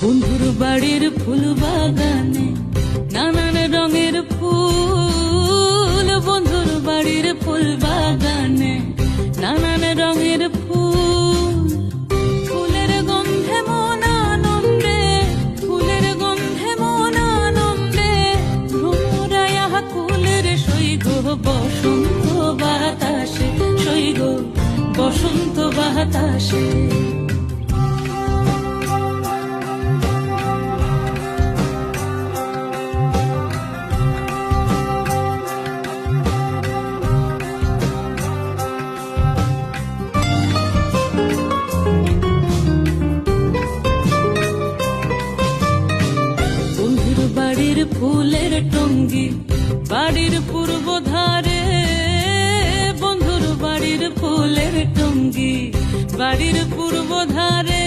বন্ধুর বাড়ির ফুল বাগানে নানান রঙের ফুল, বন্ধুর বাড়ির ফুল বাগানে নানান রঙের ফুল। ফুলের গন্ধে মন আনন্দে, ফুলের গন্ধে মন আনন্দে ভ্রমরায়া কুলের সৈগ বসন্ত বাতাসে, সৈগ বসন্ত বাতাসে। বাড়ির ফুলের টঙ্গি বাড়ির পূর্ব ধারে, বন্ধুর বাড়ির ফুলের টঙ্গি বাড়ির পূর্ব ধারে।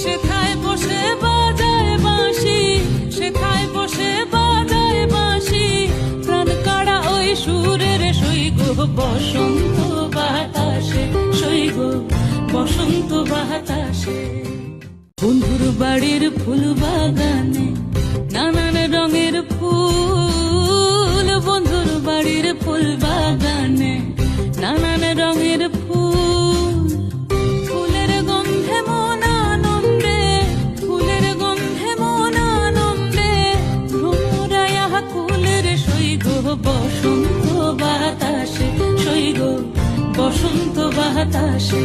সেথায় বসে বাজায় বাঁশি, সেথায় বসে বাজায় বাঁশি, প্রাণ কাড়া ওই সুরের সৈগ বসন্ত বাতাসে, সৈগ বসন্ত বাতাসে। বন্ধুর বাড়ির ফুল বাগানে নানান রঙের ফুল, বন্ধুর বাড়ির ফুল বাগানে নানান রঙের ফুল। ফুলের গন্ধে মন আনন্দে, ফুলের গন্ধে মন আনন্দে ভ্রমরায়া কুলের সৈগ বসন্ত বাতাসে, সৈগ বসন্ত বাতাসে।